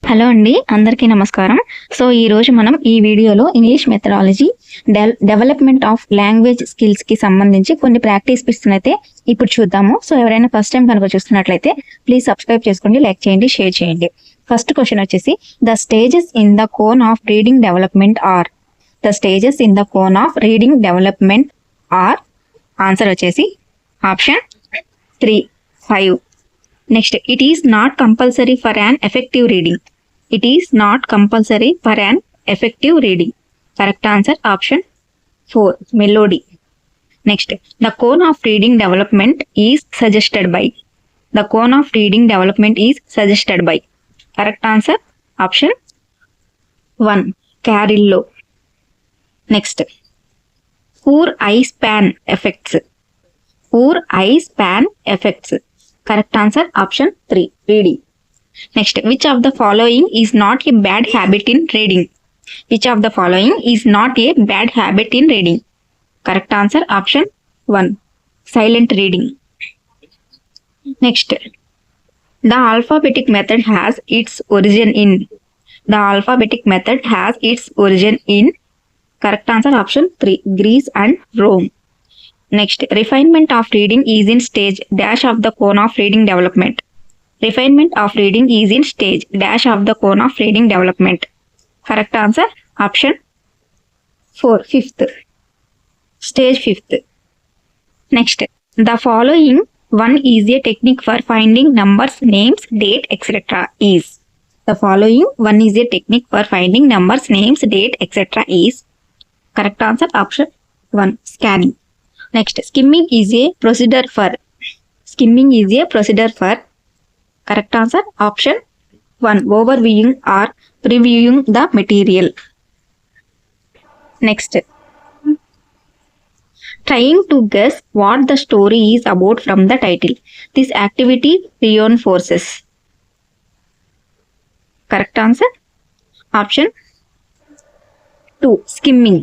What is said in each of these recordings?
Hello అండి, అందరికీ నమస్కారం. సో ఈ రోజు మనం ఈ వీడియోలో English methodology development of language skills కి సంబంధించి కొన్ని ప్రాక్టీస్ బిట్స్ అయితే ఇప్పుడు చూద్దాము. సో ఎవరైనా ఫస్ట్ టైం కనుక చూస్తున్నట్లయితే ప్లీజ్ సబ్స్క్రైబ్ చేసుకోండి, లైక్ చేయండి, షేర్ చేయండి. ఫస్ట్ క్వశ్చన్ వచ్చేసి the stages in the cone of reading development are. The stages in the cone of reading development are. Answer వచ్చేసి option 3, 5. Next, it is not compulsory for an effective reading. It is not compulsory for an effective reading. Correct answer option 4, melody. Next, the cone of reading development is suggested by. The cone of reading development is suggested by. Correct answer option 1, Carrillo. Next, poor eye span effects. Poor eye span effects. Correct answer option 3, reading. Next, which of the following is not a bad habit in reading? Which of the following is not a bad habit in reading? Correct answer option 1, silent reading. Next, the alphabetic method has its origin in. The alphabetic method has its origin in. Correct answer option 3, Greece and Rome. Next, refinement of reading is in stage dash of the cone of reading development. Refinement of reading is in stage dash of the cone of reading development. Correct answer option 4, 5th. Stage 5th. Next, the following one is a technique for finding numbers, names, date, etc. is. The following one is a technique for finding numbers, names, date, etc. is. Correct answer option 1, scanning. Next, skimming is a procedure for. Skimming is a procedure for. Correct answer option 1, overviewing or previewing the material. Next, trying to guess what the story is about from the title. This activity reinforces. Correct answer option 2, skimming.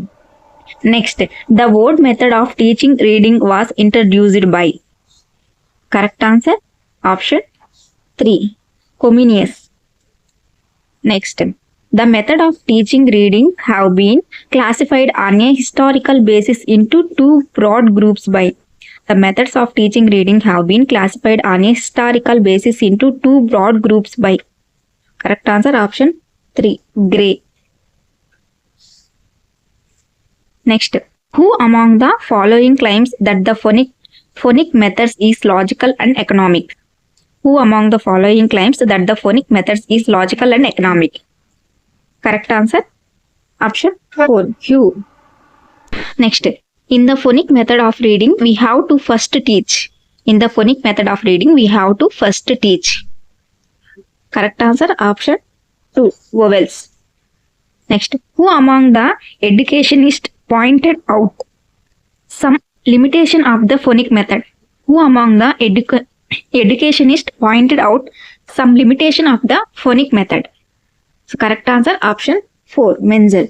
Next, the word method of teaching reading was introduced by. Correct answer option 3, Comenius. Next, the method of teaching reading have been classified on a historical basis into 2 broad groups by. The methods of teaching reading have been classified on a historical basis into 2 broad groups by. Correct answer option 3, Gray. Next, who among the following claims that the phonic methods is logical and economic? Who among the following claims that the phonic methods is logical and economic? Correct answer option 4, Hugh. Next, in the phonic method of reading we have to first teach. In the phonic method of reading we have to first teach. Correct answer option 2, vowels. Next, who among the educationists pointed out some limitation of the phonic method? Who among the educationists pointed out some limitation of the phonic method? So correct answer option 4, Menzel.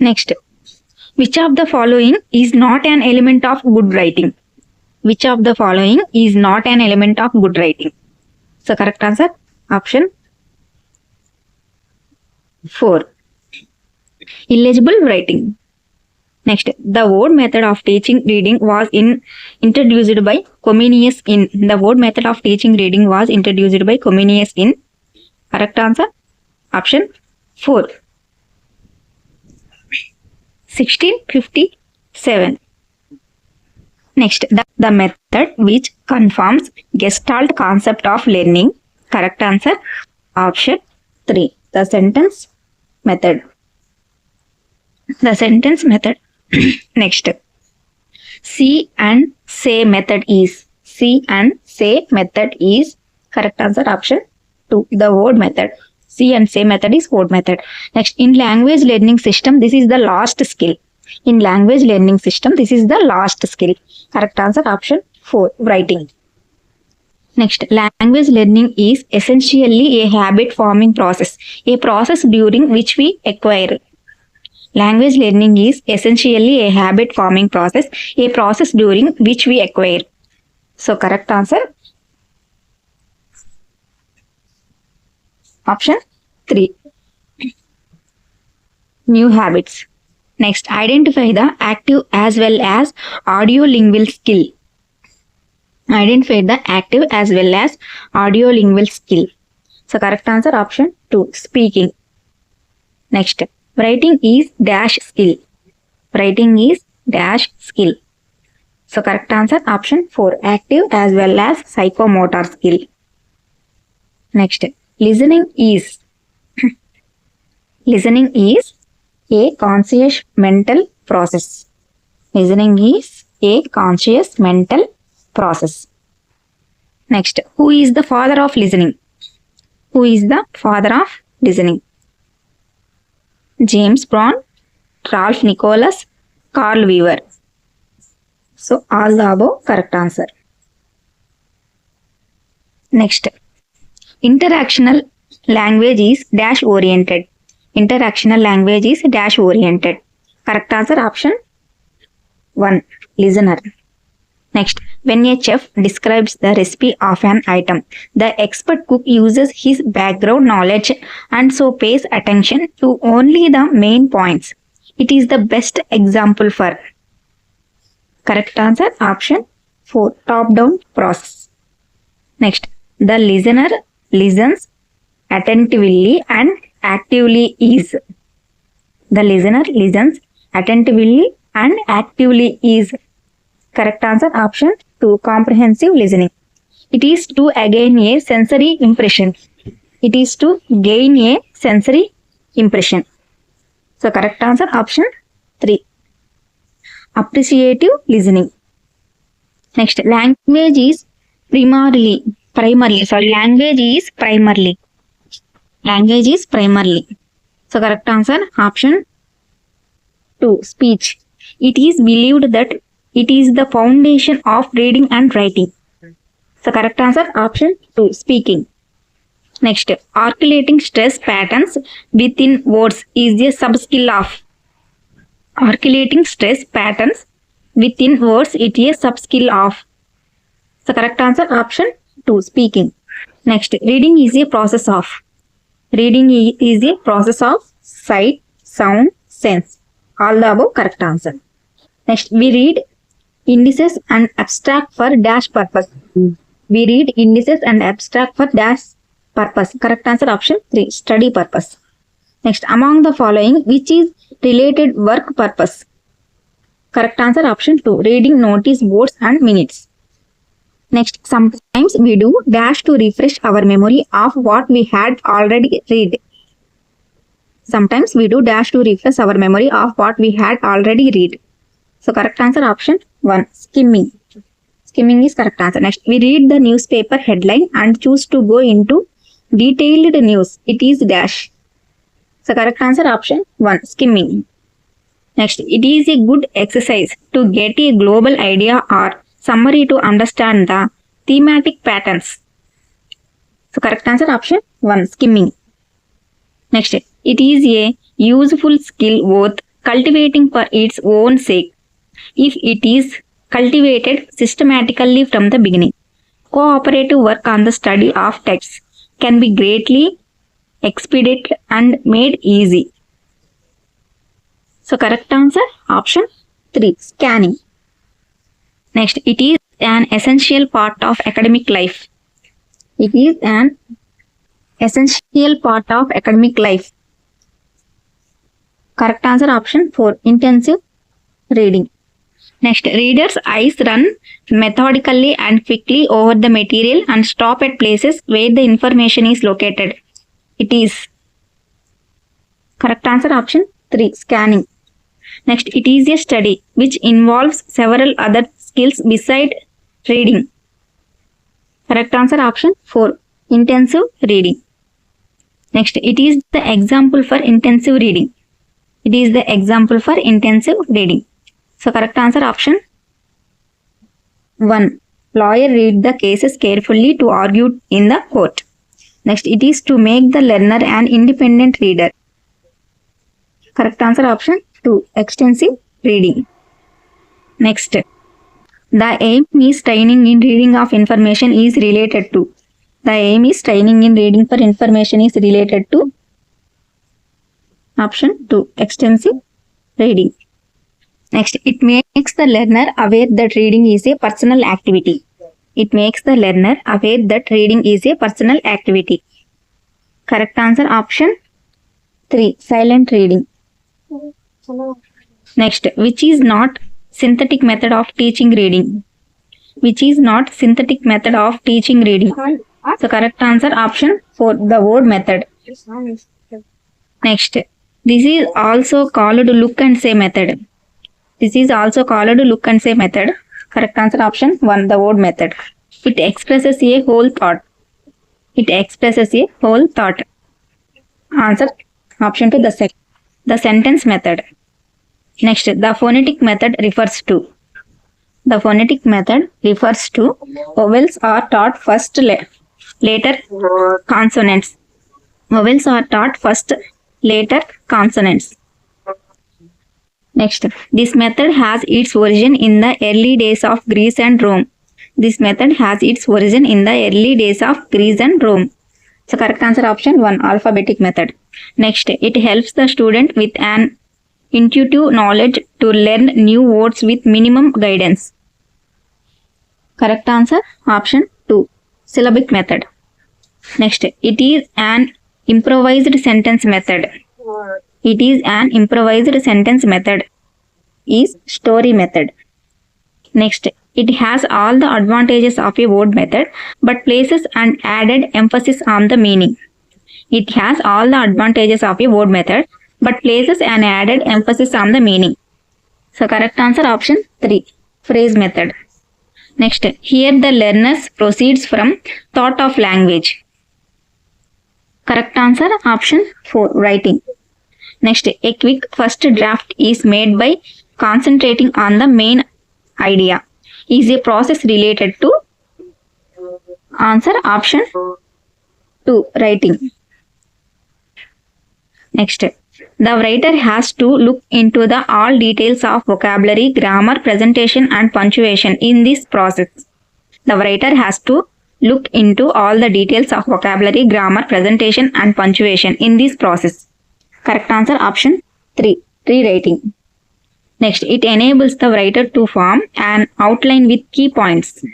Next, which of the following is not an element of good writing? Which of the following is not an element of good writing? So correct answer option 4, illegible writing. Next, the word method of teaching reading was introduced by Comenius in. The word method of teaching reading was introduced by Comenius in. Correct answer option 4, 1657. Next, the method which confirms Gestalt concept of learning. Correct answer option 3, the sentence method. The sentence method. Next, see and say method is. See and say method is. Correct answer option 2, the word method. See and say method is word method. Next, in language learning system this is the last skill. In language learning system this is the last skill. Correct answer option 4, writing. Next, language learning is essentially a habit forming process, a process during which we acquire. Language learning is essentially a habit forming process, a process during which we acquire. So correct answer Option 3. New habits. Next, identify the active as well as audio-lingual skill. Identify the active as well as audio-lingual skill. So correct answer option 2, speaking. Next, writing is dash skill. Writing is dash skill. So correct answer option 4, active as well as psychomotor skill. Next, listening is listening is a conscious mental process. Listening is a conscious mental process. Next, who is the father of listening? Who is the father of listening? James Brown, Ralph Nicholas, Carl Weaver. So all the above correct answer. Next, interactional language is dash oriented. Interactional language is dash oriented. Correct answer option 1, listener. Next, when a chef describes the recipe of an item, the expert cook uses his background knowledge and so pays attention to only the main points. It is the best example for. Correct answer option 4, top-down process. Next, the listener listens attentively and actively is. The listener listens attentively and actively is. Correct answer option 2, comprehensive listening. It is to gain a sensory impression. It is to gain a sensory impression. So correct answer option 3, appreciative listening. Next, language is primarily. Language is primarily. Language is primarily. So correct answer option 2, speech. It is believed that it is the foundation of reading and writing. So correct answer option 2, speaking. Next, articulating stress patterns within words is a subskill of. Articulating stress patterns within words is a subskill of. So correct answer option 2, speaking. Next, reading is a process of. Reading is a process of sight, sound, sense. All the above correct answer. Next, we read indices and abstract for dash purpose. We read indices and abstract for dash purpose. Correct answer option 3, study purpose. Next, among the following, which is related work purpose? Correct answer option 2, reading notice boards and minutes. Next, sometimes we do dash to refresh our memory of what we had already read. Sometimes we do dash to refresh our memory of what we had already read. So correct answer option 1, skimming. Skimming is correct answer. Next, we read the newspaper headline and choose to go into detailed news. It is dash. So correct answer option 1, skimming. Next, it is a good exercise to get a global idea or summary to understand the thematic patterns. So correct answer option 1, skimming. Next, it is a useful skill worth cultivating for its own sake if it is cultivated systematically from the beginning. Cooperative work on the study of texts can be greatly expedited and made easy. So correct answer option 3, scanning. Next, it is an essential part of academic life. It is an essential part of academic life. Correct answer option 4, intensive reading. Next, readers' eyes run methodically and quickly over the material and stop at places where the information is located. It is. Correct answer option 3, scanning. Next, it is a study which involves several other skills beside reading. Correct answer option 4, intensive reading. Next, it is the example for intensive reading. It is the example for intensive reading. So correct answer option 1, lawyer read the cases carefully to argue in the court. Next, it is to make the learner an independent reader. Correct answer option 2, extensive reading. Next, the aim is training in reading of information is related to. The aim is training in reading for information is related to option 2, extensive reading. Next, it makes the learner aware that reading is a personal activity. It makes the learner aware that reading is a personal activity. Correct answer option 3, silent reading. Next, which is not synthetic method of teaching reading? Which is not synthetic method of teaching reading? So correct answer option 4, the word method. Next, this is also called look and say method. This is also called look and say method. Correct answer option 1, the word method. It expresses a whole thought. It expresses a whole thought. Answer option 2, the sentence method. Next, the phonetic method refers to. The phonetic method refers to vowels are taught first, later consonants. Vowels are taught first, later consonants. Next, this method has its origin in the early days of Greece and Rome. This method has its origin in the early days of Greece and Rome. So correct answer option 1, alphabetic method. Next, it helps the student with an intuitive knowledge to learn new words with minimum guidance. Correct answer option 2, syllabic method. Next, it is an improvised sentence method. It is an improvised sentence method is story method. Next, it has all the advantages of a word method but places an added emphasis on the meaning. It has all the advantages of a word method but places an added emphasis on the meaning. So correct answer option 3, phrase method. Next, here the learner proceeds from thought of language. Correct answer option 4, writing. Next, a quick first draft is made by concentrating on the main idea. Is a process related to? Answer option 2, writing. Next, the writer has to look into the all details of vocabulary, grammar, presentation and punctuation in this process. The writer has to look into all the details of vocabulary, grammar, presentation and punctuation in this process. Correct answer option 3, rewriting. Next, it enables the writer to form an outline with key points.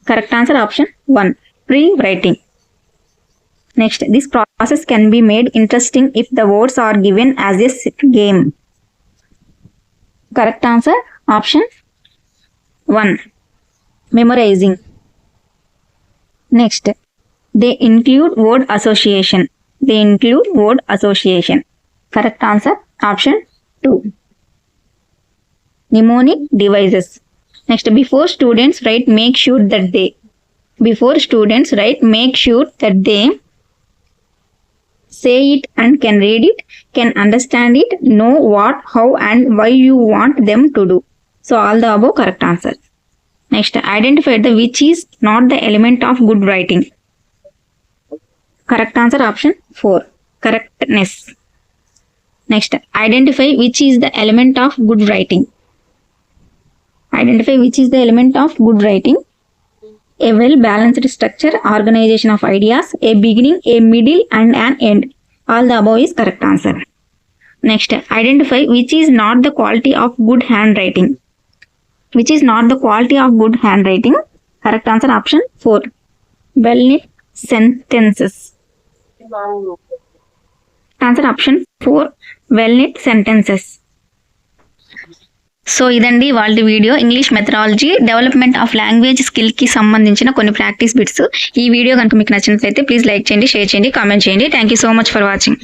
Correct answer option 1, pre-writing. Next, this process can be made interesting if the words are given as a game. Correct answer option 1, memorizing. Next, they include word association. They include word association. Correct answer option 2, mnemonic devices. Next, before students write, make sure that they say it and can read it, can understand it, know what, how and why you want them to do. So all the above correct answer. Next, identify the which is not the element of good writing. Correct answer option 4, correctness. Next, identify which is the element of good writing. Identify which is the element of good writing. A well-balanced structure, organization of ideas, a beginning, a middle and an end. All the above is correct answer. Next, identify which is not the quality of good handwriting. Which is not the quality of good handwriting. Correct answer option 4, well-knit sentences. Answer option 4, well-knit sentences. So ఇదండి వాళ్ళ video, English methodology development of language స్కిల్కి సంబంధించిన కొన్ని practice bits. ఈ video కనుక మీకు నచ్చినట్లయితే please like చేయండి, షేర్ చేయండి, కామెంట్ చేయండి. Thank you so much for watching.